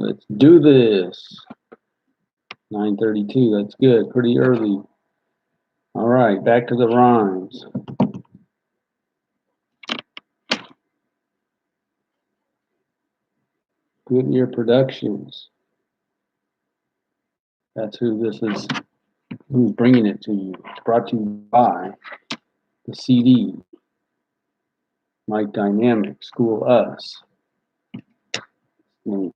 Let's do this. 9:32, that's good, pretty early. All right, back to the rhymes. Goodyear Productions. That's who this is, who's bringing it to you. It's brought to you by the CD, Mike Dynamic, School Us. And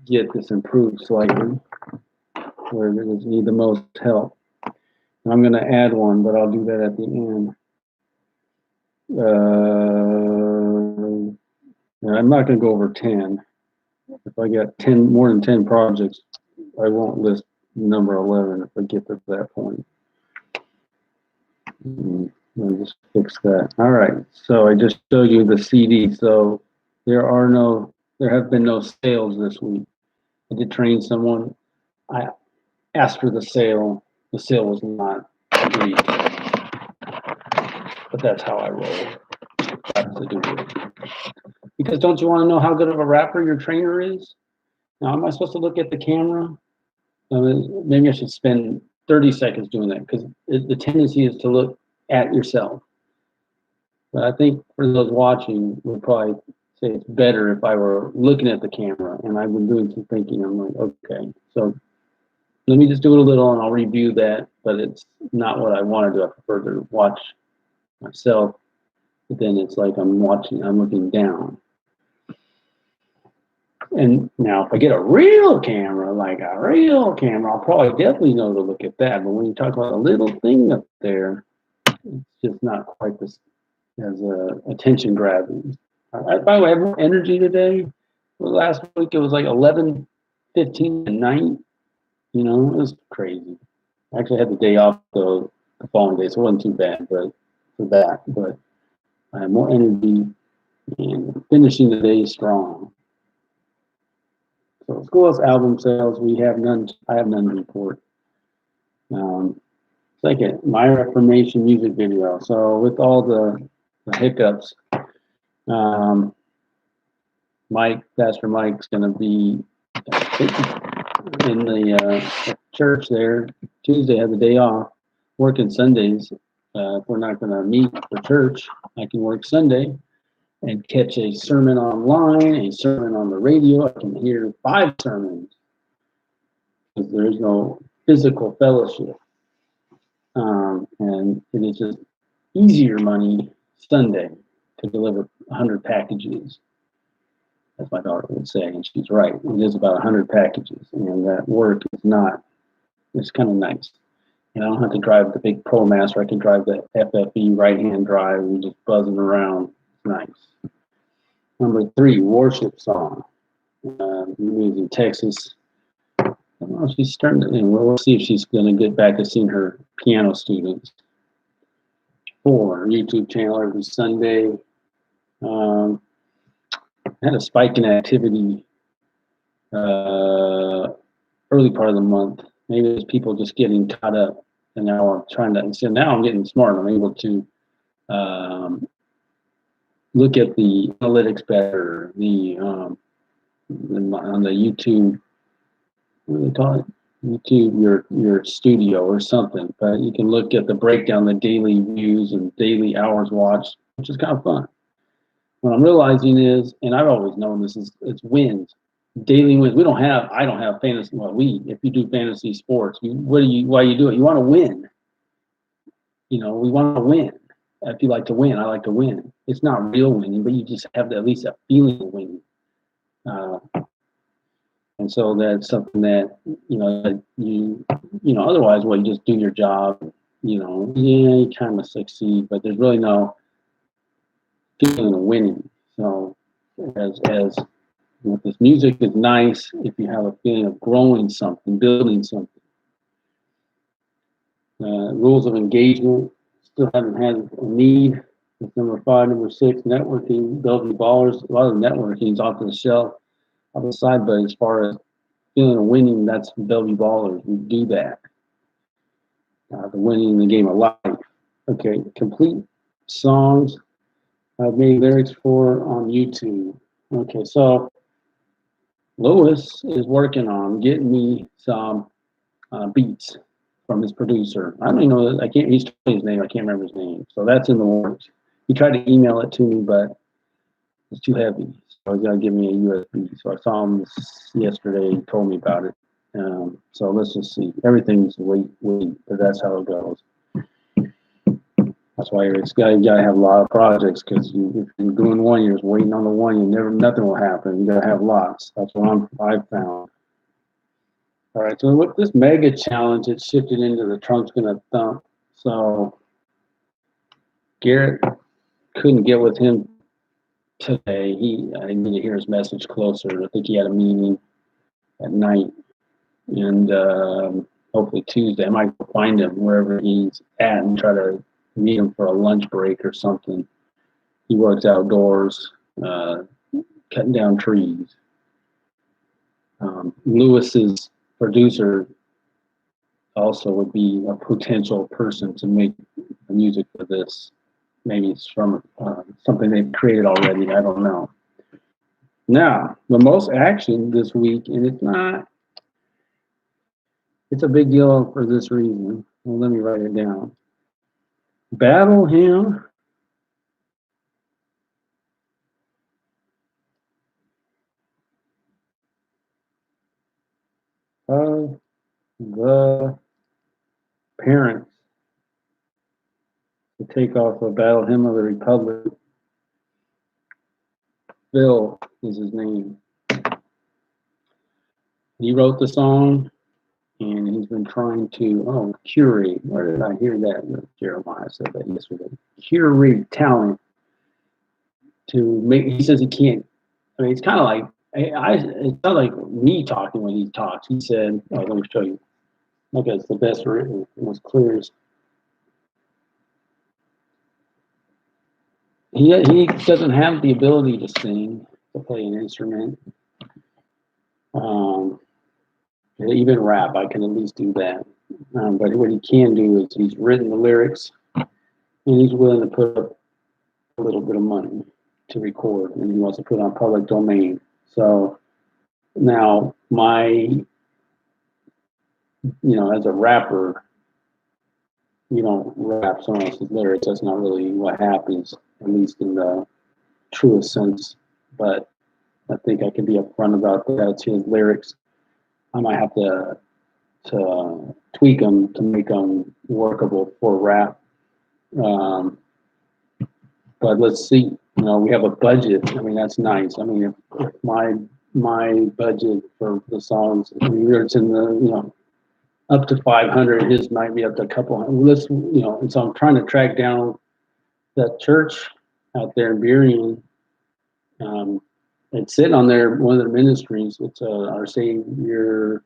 get this improved slightly where it need the most help. And I'm going to add one, but I'll do that at the end. I'm not going to go over 10. If I got more than 10 projects, I won't list number 11 if I get to that point. Let me just fix that. All right, so I just showed you the CD. So there have been no sales this week. I did train someone. I asked for the sale. The sale was not agreed. But that's how I roll. That's to do with it. Because don't you want to know how good of a rapper your trainer is? Now, am I supposed to look at the camera? Maybe I should spend 30 seconds doing that because the tendency is to look at yourself. But I think for those watching would probably say it's better if I were looking at the camera, and I've been doing some thinking. I'm like, okay, so let me just do it a little and I'll review that, but it's not what I want to do. I prefer to watch myself, but then it's like I'm looking down. And now if I get a real camera, I'll probably definitely know to look at that. But when you talk about a little thing up there, it's just not quite as attention grabbing. By the way, I have more energy today. Last week it was like 11:15 at night. You know, it was crazy. I actually had the day off the following day, so it wasn't too bad. But for that, but I have more energy and finishing the day strong. So Schoolhouse album sales, we have none. I have none to report. Second, My Reformation music video. So with all the hiccups, Pastor Mike's going to be in the church there. Tuesday, I have the day off. Working Sundays. If we're not going to meet for church, I can work Sunday and catch a sermon online, a sermon on the radio. I can hear 5 sermons because there is no physical fellowship. And it is just easier money Sunday to deliver 100 packages, as my daughter would say, and she's right. It is about 100 packages, and that work is not, it's kind of nice. And I don't have to drive the big ProMaster. I can drive the FFE right-hand drive and just buzzing around. It's nice. Number 3, worship song. Movies in Texas. I don't know if she's starting to, and we'll see if she's going to get back to seeing her piano students. 4, YouTube channel every Sunday. Had a spike in activity early part of the month. Maybe it's people just getting caught up, and now I'm trying to. So now I'm getting smart. I'm able to look at the analytics better. On the YouTube, what do they call it? YouTube, your studio or something. But you can look at the breakdown, the daily views and daily hours watched, which is kind of fun. What I'm realizing is, and I've always known this, is it's wins, daily wins. I don't have fantasy. Well, if you do fantasy sports, why you do it? You want to win. You know, we want to win. If you like to win, I like to win. It's not real winning, but you just have at least a feeling of winning. And so that's something that, otherwise, you just do your job, you kind of succeed, but there's really no feeling of winning. So as this music is nice if you have a feeling of growing something, building something. Rules of engagement, still haven't had a need. That's number 5. Number 6, networking, building ballers. A lot of networking is off the shelf, off the side, but as far as feeling of winning, that's Bellevue Ballers. We do that. The winning in the game of life. Okay, complete songs I've made lyrics for on YouTube. Okay, so Lewis is working on getting me some beats from his producer. I don't even know. I can't. He's told me his name. I can't remember his name. So that's in the works. He tried to email it to me, but it's too heavy. So he's gonna give me a USB. So I saw him yesterday. He told me about it. So let's just see. Everything's wait, but that's how it goes. That's why it's got you gotta have a lot of projects because if you're doing one, you're just waiting on the one. Nothing will happen. You gotta have lots. That's what I've found. All right, so with this mega challenge, it shifted into the trunk's gonna thump. So Garrett couldn't get with him today. I need to hear his message closer. I think he had a meeting at night, and hopefully Tuesday I might find him wherever he's at and try to meet him for a lunch break or something. He works outdoors, cutting down trees. Lewis's producer also would be a potential person to make the music for this. Maybe it's from something they've created already. I don't know. Now, the most action this week, and it's a big deal for this reason. Well, let me write it down. Battle hymn of the parents to take off a battle hymn of the Republic. Phil is his name. He wrote the song, and he's been trying to curate. Where did I hear that? Jeremiah said that yesterday. Curate talent to make. He says he can't. I mean, it's kind of like it's not like me talking when he talks. He said, "Let me show you." Okay, it's the best written. It was clearest. He doesn't have the ability to sing, to play an instrument. Even rap, I can at least do that. But what he can do is he's written the lyrics, and he's willing to put up a little bit of money to record, and he wants to put it on public domain. So now as a rapper, you don't rap someone else's lyrics. That's not really what happens, at least in the truest sense. But I think I can be upfront about that. It's his lyrics. I might have to tweak them to make them workable for rap. But let's see. We have a budget. I mean, that's nice. I mean, if my budget for the songs, it's in the up to 500. His might be up to a couple hundred. And so I'm trying to track down that church out there in Burien. It's sitting on there, one of the ministries. It's Our Savior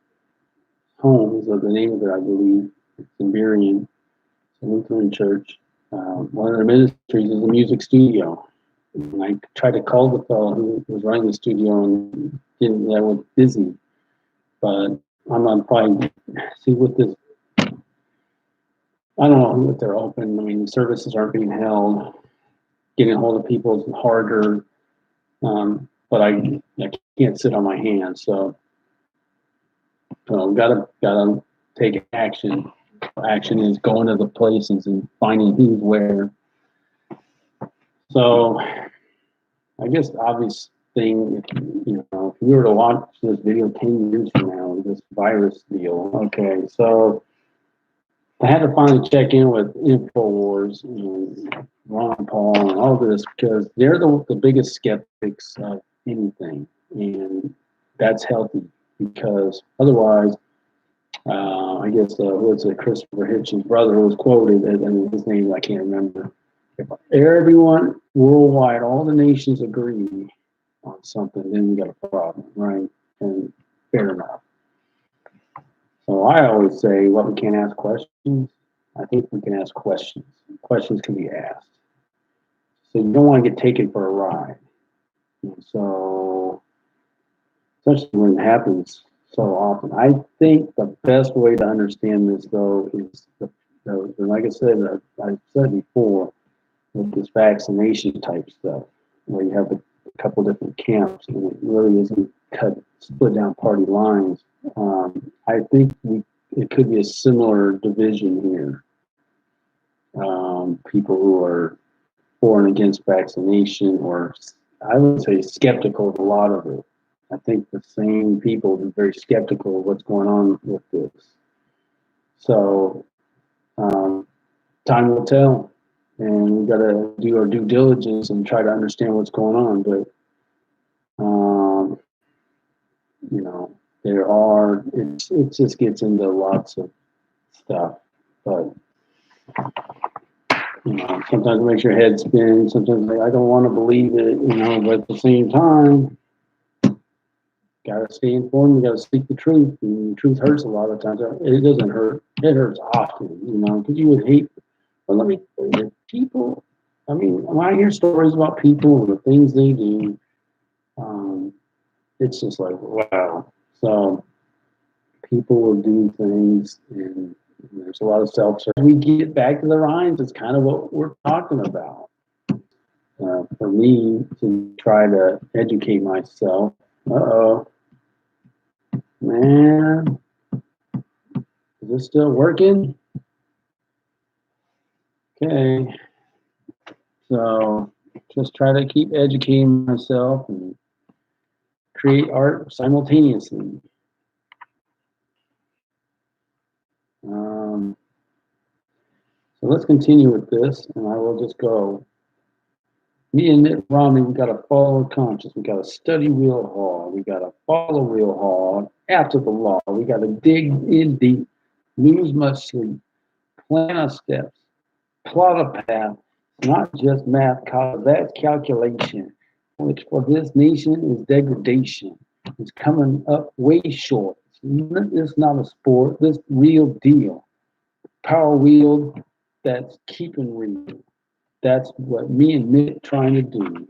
Home is the name of it, I believe. It's in Burien. It's a Lutheran church. One of the ministries is a music studio. And I tried to call the fellow who was running the studio and I was busy. But I'm on probably see what this. I don't know if they're open. I mean, services aren't being held. Getting a hold of people is harder. But I can't sit on my hands. So gotta take action. Action is going to the places and finding who's where. So I guess the obvious thing, if you were to watch this video 10 years from now, this virus deal, okay, so I had to finally check in with InfoWars and Ron Paul and all this because they're the biggest skeptics of anything, and that's healthy because otherwise, I guess Christopher Hitchens' brother was quoted, and his name I can't remember. If everyone worldwide, all the nations agree on something, then we got a problem, right? And fair enough. So I always say, we can't ask questions. I think we can ask questions. Questions can be asked. So you don't want to get taken for a ride. And so, especially when it happens so often. I think the best way to understand this, though, is like I said, I've said before, with this vaccination type stuff, where you have a couple different camps, and it really isn't split down party lines. I think it could be a similar division here. People who are for and against vaccination, or I would say skeptical of a lot of it. I think the same people are very skeptical of what's going on with this. So time will tell, and we got to do our due diligence and try to understand what's going on. But you know, it just gets into lots of stuff. But you know, sometimes it makes your head spin. Sometimes I don't want to believe it, you know, but at the same time, gotta stay informed. You gotta speak the truth. And the truth hurts a lot of times. It doesn't hurt. It hurts often, you know, because you would hate. But let me tell you, people. I mean, when I hear stories about people and the things they do, it's just like wow. So people will do things, and there's a lot of self-service. We get back to the rhymes. It's kind of what we're talking about. For me to try to educate myself. Uh-oh. Man, is this still working? Okay. So just try to keep educating myself and create art simultaneously. So let's continue with this, and I will just go. Me and Mitt Romney, we got to follow conscience. We got to study real hard. We got to follow real hard after the law. We got to dig in deep, lose much sleep, plan our steps, plot a path, not just math, cause that's calculation, which for this nation is degradation. It's coming up way short. It's not a sport. This real deal. Power wheel that's keeping real. That's what me and Mitt trying to do.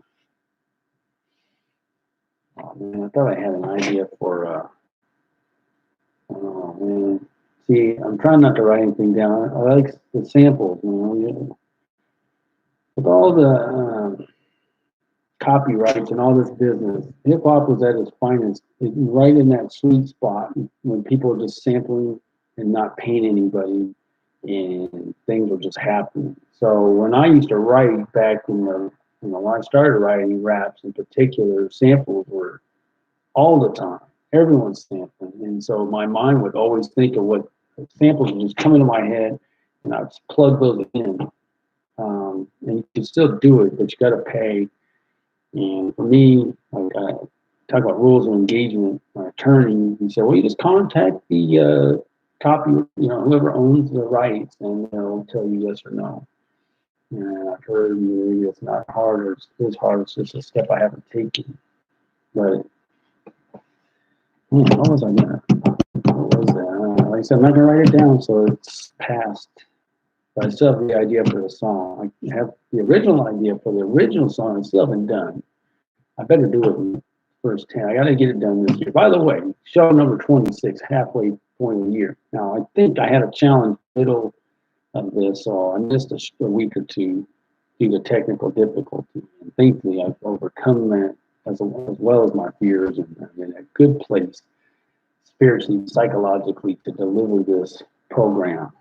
Oh man, I thought I had an idea for oh man. See, I'm trying not to write anything down. I like the samples, you know. With all the copyrights and all this business, hip hop was at its finest, right in that sweet spot when people are just sampling and not paying anybody, and things were just happening. So when I used to write back in the, you know, when I started writing raps in particular, samples were all the time. Everyone's sampling, and so my mind would always think of what samples would just come into my head, and I'd plug those in. And you can still do it, but you got to pay. And for me, like I talk about rules of engagement, my attorney, he said, well, you just contact the copy, you know, whoever owns the rights, and they'll tell you yes or no. And I've heard it's not hard, or it's hard, it's just a step I haven't taken. But what was I gonna? What was that? Like I said, I'm not gonna write it down, so it's past. But I still have the idea for the song. I have the original idea for the original song. It's still haven't done. I better do it in the first 10. I got to get it done this year. By the way, show number 26, halfway point of the year. Now, I think I had a challenge middle of this, so I missed a week or two due to technical difficulty. And thankfully, I've overcome that as well as my fears, and I'm in a good place spiritually, psychologically to deliver this program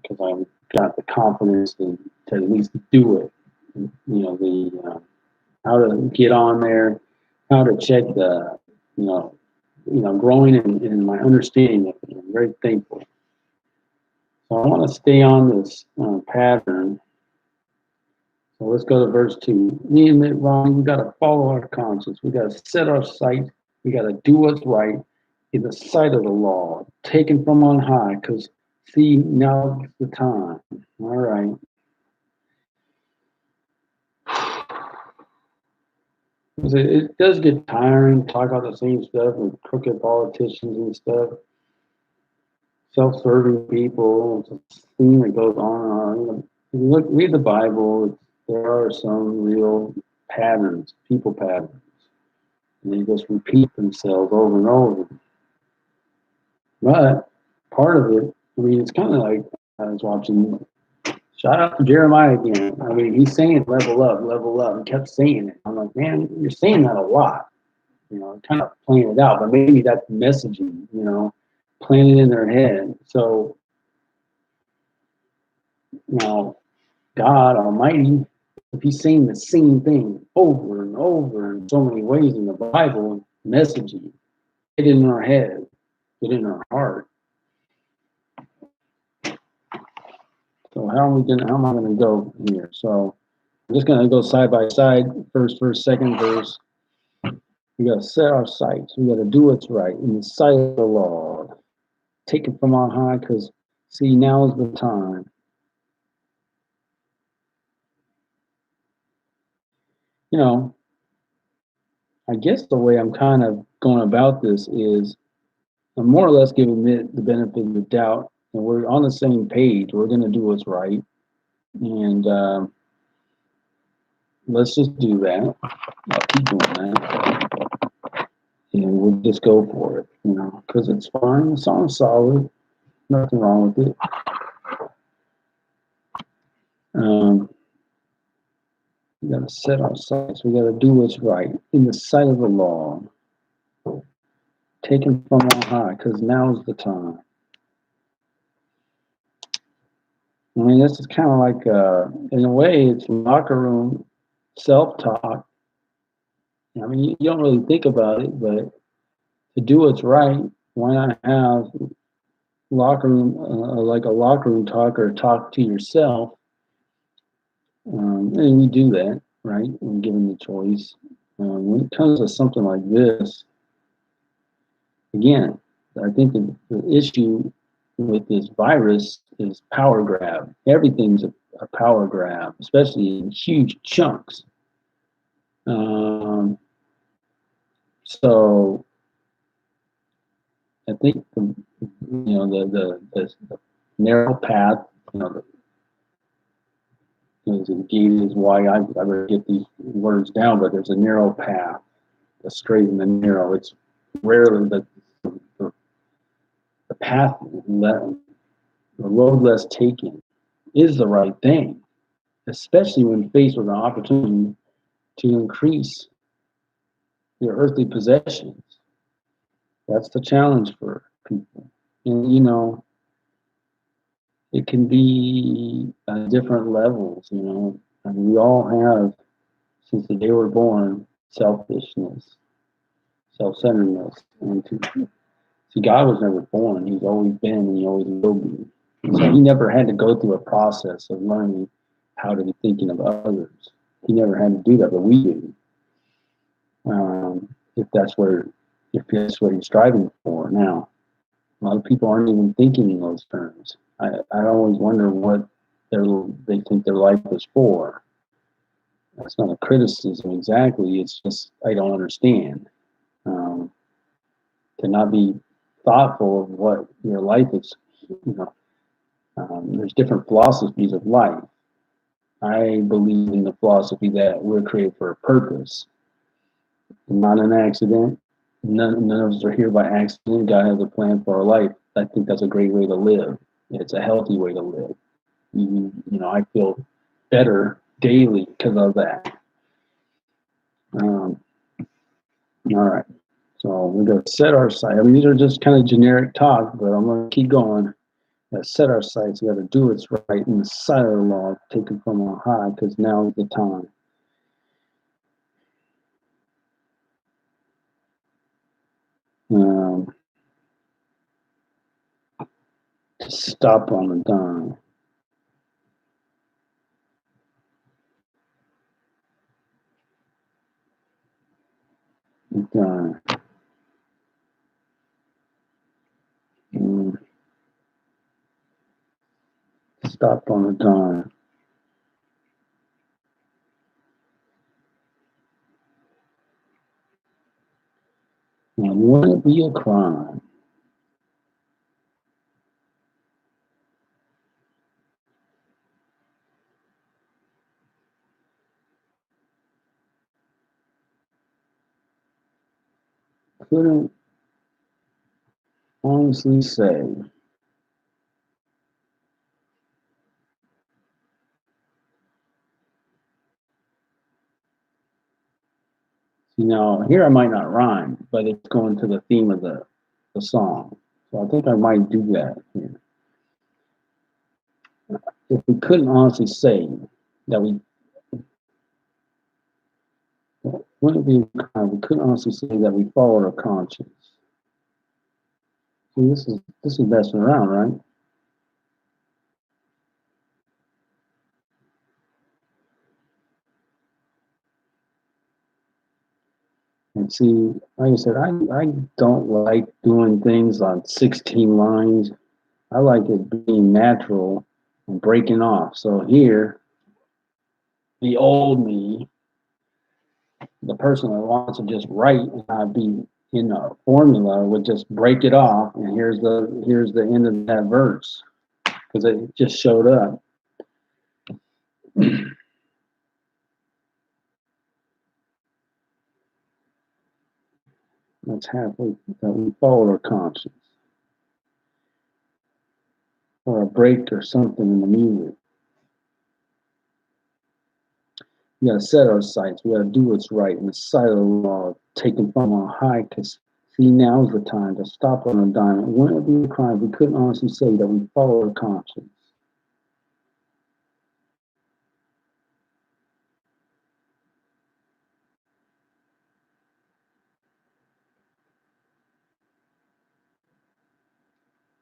because I've got the confidence to at least do it. You know, the how to get on there, how to check the, growing in my understanding of it. I'm very thankful. So I want to stay on this pattern. So let's go to verse 2. Me and Mitt Romney, we got to follow our conscience. We got to set our sight. We got to do what's right in the sight of the law, taken from on high, because see, now's the time. All right. It does get tiring, talk about the same stuff with crooked politicians and stuff, self-serving people. It's a theme that goes on and on. If you read the Bible, there are some real patterns, people patterns, and they just repeat themselves over and over. But part of it, I mean, it's kind of like I was watching. Shout out to Jeremiah again. I mean, he's saying level up, level up, and kept saying it. I'm like, man, you're saying that a lot. kind of playing it out, but maybe that's messaging, planted in their head. So, God Almighty, if He's saying the same thing over and over in so many ways in the Bible, messaging, get in our head, get in our heart. So how am I gonna go here? So I'm just gonna go side by side, first verse, second verse. We gotta set our sights. We gotta do what's right in the sight of the Lord. Take it from on high, because see, now is the time. I guess the way I'm kind of going about this is I'm more or less giving it the benefit of the doubt, and we're on the same page. We're going to do what's right, and let's just do that. I'll keep doing that, and we'll just go for it, because it's fine. The song's solid, nothing wrong with it. We got to set our sights. We got to do what's right in the sight of the Lord, taken from on high, because now's the time. I mean, this is kind of like, in a way, it's locker room self-talk. I mean, you don't really think about it, but to do what's right, why not have locker room, like a locker room talk or talk to yourself? And we do that, right? When given the choice. When it comes to something like this, again, I think the issue with this virus is power grab. Everything's a power grab, especially in huge chunks. So I think the narrow path, the gate is why I better get these words down, but there's a narrow path, the straight and the narrow. It's rarely the path, the road less taken is the right thing, especially when faced with an opportunity to increase your earthly possessions. That's the challenge for people. And, it can be different levels, and we all have, since the day we're born, selfishness, self-centeredness. And see, God was never born. He's always been, and He always will be. So He never had to go through a process of learning how to be thinking of others. He never had to do that, but we do. If that's what He's striving for. Now, a lot of people aren't even thinking in those terms. I always wonder what they think their life is for. That's not a criticism exactly. It's just I don't understand. To not be thoughtful of what your life is. There's different philosophies of life. I believe in the philosophy that we're created for a purpose, not an accident. None of us are here by accident. God has a plan for our life. I think that's a great way to live. It's a healthy way to live. I feel better daily because of that. All right. So we're going to set our sights. I mean, these are just kind of generic talk, but I'm going to keep going. We got to set our sights. We got to do what's right in the sight of the Lord, taken from on high, because now is the time. To stop on the dime. Stop on a dime. Now, wouldn't it be a crime couldn't honestly say Now, here I might not rhyme, but it's going to the theme of the song. So I think I might do that here. If we couldn't honestly say that wouldn't it be kind we couldn't honestly say that we followed our conscience. See, this is messing around, right? And see, like I said, I don't like doing things on 16 lines. I like it being natural and breaking off. So here, the old me, the person that wants to just write and not be in a formula, would just break it off, and here's the end of that verse because it just showed up. That's halfway that we follow our conscience, or a break or something in the music. We gotta set our sights. We gotta do what's right in the sight of the Lord, taken from on high. Cause see, now's the time to stop on a dime. It wouldn't be a crime if we couldn't honestly say that we follow our conscience.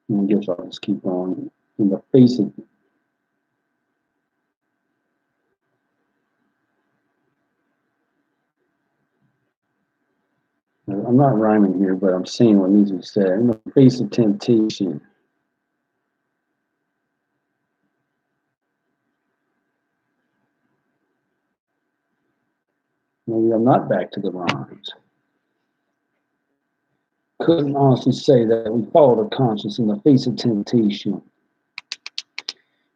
And I guess I'll just keep on in the face of it. I'm not rhyming here, but I'm saying what needs to be said. In the face of temptation. Maybe I'm not back to the rhymes. Couldn't honestly say that we follow the conscience in the face of temptation.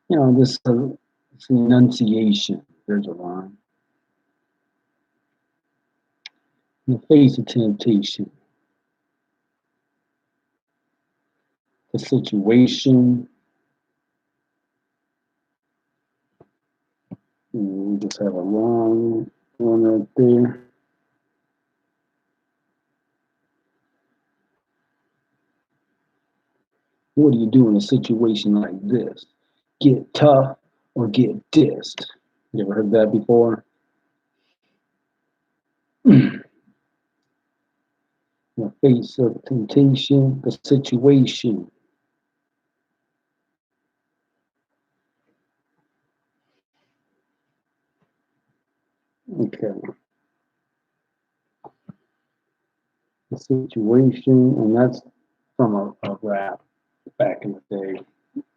You know, this enunciation. There's a rhyme. In the face of temptation. The situation. We just have a long one right there. What do you do in a situation like this? Get tough or get dissed? You ever heard that before? The face of temptation, the situation. Okay. The situation, and that's from a rap back in the day,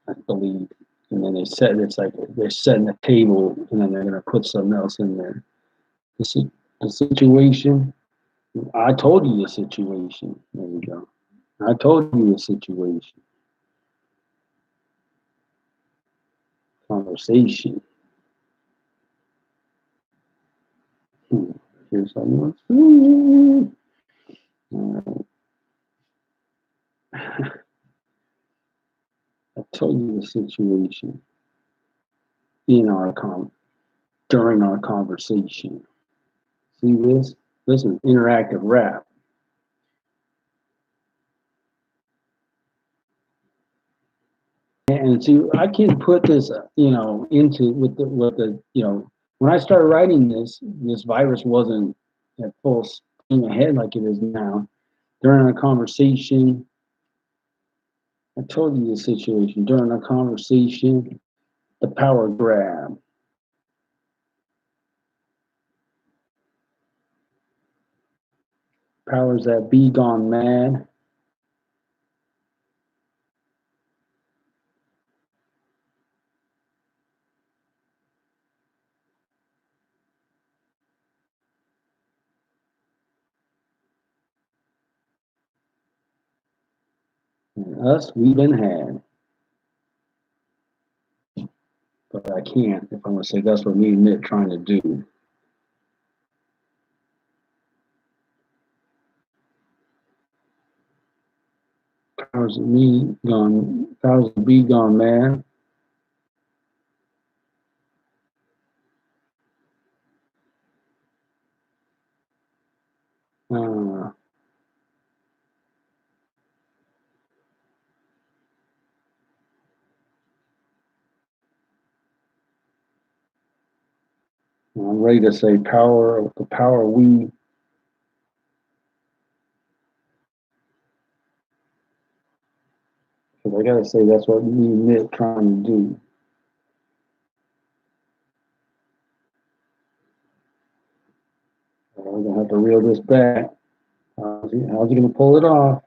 I believe. And then they said it's like they're setting a table, and then they're gonna put something else in there. The situation. I told you the situation. There you go. I told you the situation. Conversation. Here's someone. I told you the situation in our during our conversation. See this? This is interactive rap. And see, I can put this, into with the, when I started writing this virus wasn't at full steam ahead like it is now. During a conversation, I told you the situation. During a conversation, the power grab. Powers that be gone mad. And us, we've been had. But I can't if I'm going to say that's what me and Nick trying to do. Powers that be gone mad. I'm ready to say power, the power we. Because I gotta say that's what me and Nick trying to do. We're gonna have to reel this back. How's he gonna pull it off?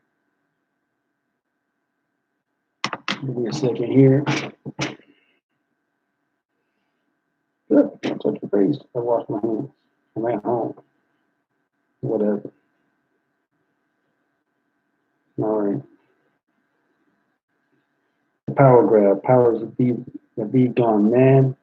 Give me a second here. Good. Don't touch your face. I wash my hands. I'm at home. Whatever. All right. Power grab. Powers the be gone, man.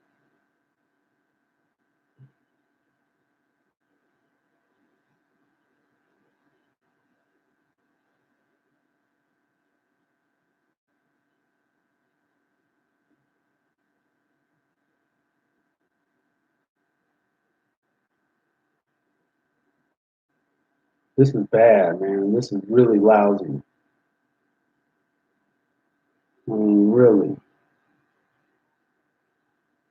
This is bad, man. This is really lousy. I mean, really.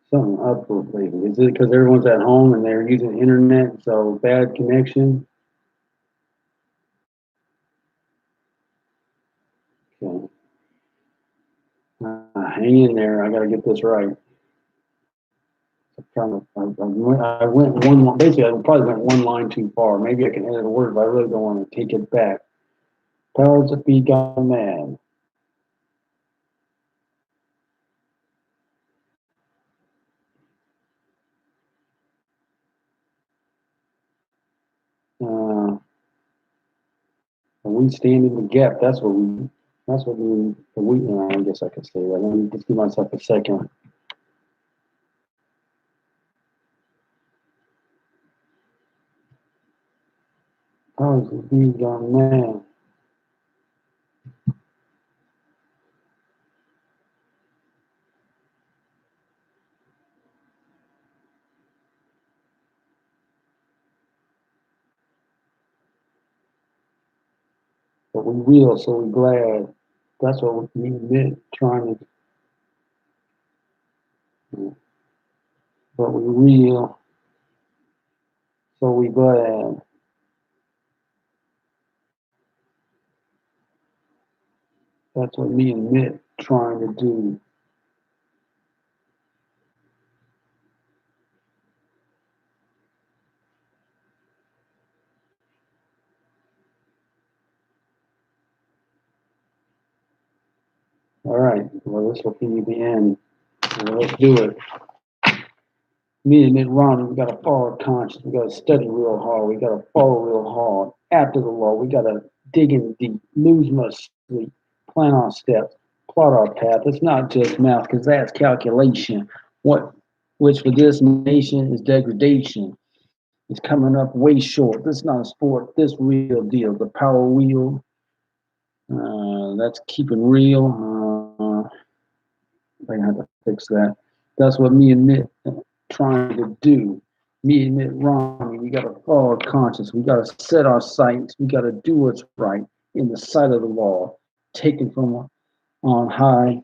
Something up with lately. Is it because everyone's at home and they're using internet, so bad connection? Okay. Hang in there. I got to get this right. I went one, basically, I probably went one line too far. Maybe I can edit a word, but I really don't want to take it back. Powers that be gone mad. We stand in the gap. That's what we, I guess I could say that. Let me just give myself a second. Powers that be gone mad. But we will, so we're glad. That's what we meant trying to, but we real, so we glad. That's what me and Mitt trying to do. All right, well, this will be the end. Well, let's do it. Me and Mitt Romney, we got to follow conscience. We got to study real hard. We got to follow real hard. After the law, we got to dig in deep, lose much sleep, plan our steps, plot our path. It's not just math, because that's calculation. Which for this nation is degradation. It's coming up way short. This is not a sport. This real deal. The power wheel. That's keeping real. I have to fix that. That's what me and Mitt trying to do. Me and Mitt Romney, we got to follow our conscience. We got to set our sights. We got to do what's right in the sight of the law, taken from on high.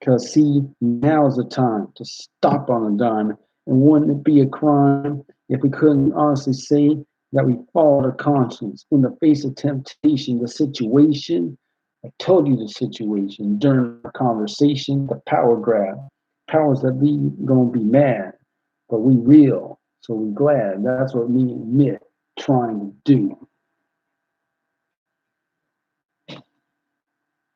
Because, see, now's the time to stop on a dime. And wouldn't it be a crime if we couldn't honestly say that we followed our conscience in the face of temptation, the situation? I told you the situation during our conversation, the power grab. Powers that be gonna be mad, but we real, so we glad. That's what me and Mitt trying to do.